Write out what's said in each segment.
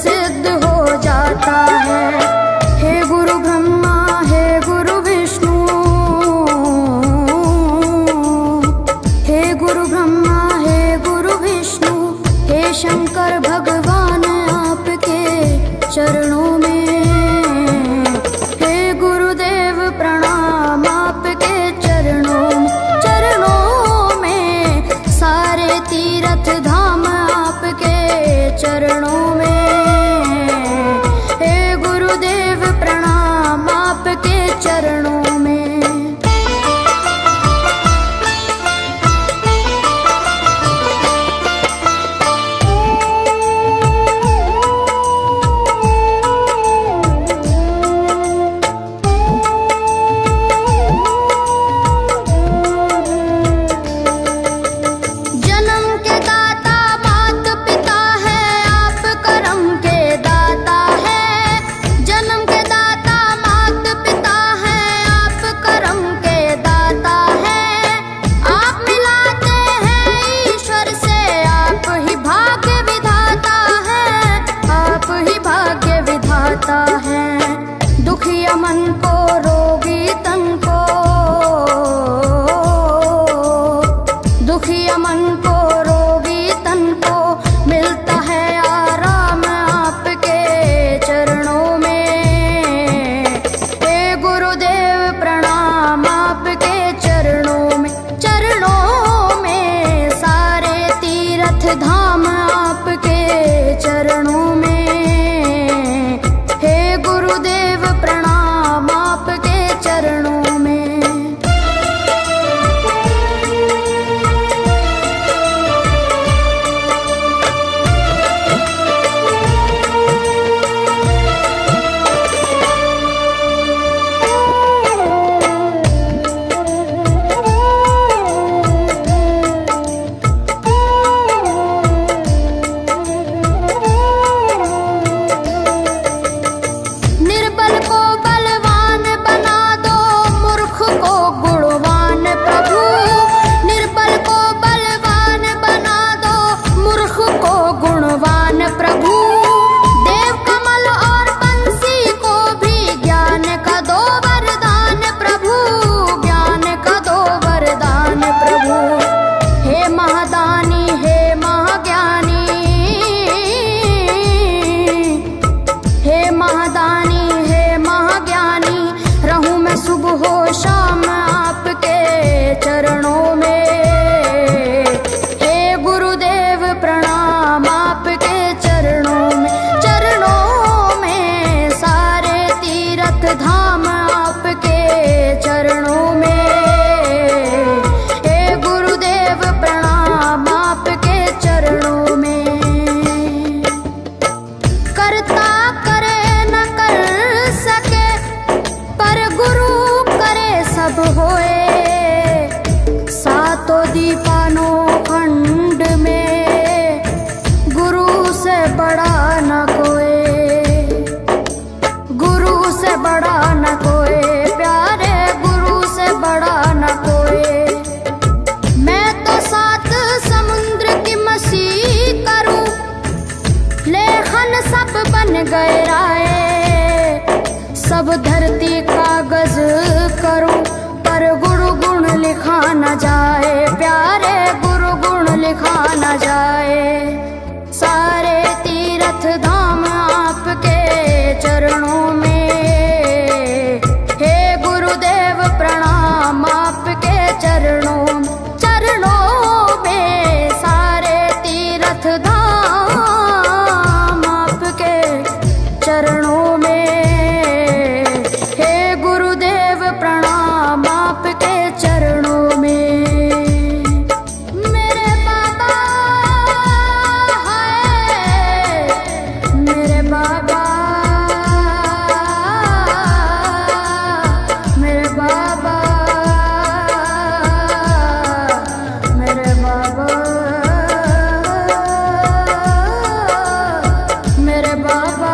सिद्ध हो जाता है। हे गुरु ब्रह्मा, हे गुरु विष्णु, हे गुरु ब्रह्मा, हे गुरु विष्णु, हे शंकर भगवान आपके चरणों में। हे गुरुदेव प्रणाम आपके चरणों में, सारे तीर्थ धाम आपके चरणों में। हे गुरुदेव प्रणाम आपके चरणों में। दुखिया मन को, रोगी तन को, दुखिया मन को, रोगी तन को मिलता है आराम आपके चरणों में। हे गुरुदेव प्रणाम आपके चरणों में, सारे तीर्थ धाम आपके चरणों में। गुरुदेव प्रणाम आपके चरणों में। धाम आपके चरणों में। हे गुरुदेव प्रणाम आपके चरणों में। करता करे न कर सके, पर गुरु करे सब होए। सातों दीपानों खंड में गुरु से बड़ा न कोई, बड़ा न कोई, प्यारे गुरु से बड़ा न कोई। मैं तो 7 समुद्र की मसी करूं, लेखन सब बन गए राय। सब धरती कागज करूं, पर गुरु गुण लिखा न जाए। प्यारे गुरु गुण लिखा न जाए। सारे तीर्थ धाम आपके चरणों में। प्रणाम आपके चरणों में, सारे तीर्थ धाम आपके चरणों में। हे गुरुदेव प्रणाम आपके चरणों में। मेरे बाबा है, मेरे बाबा, मेरे बाबा, मेरे बाबा, मेरे बाबा।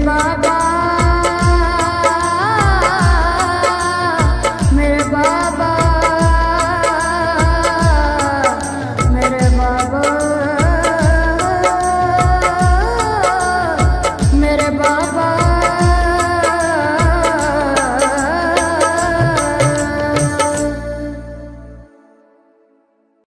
बाबा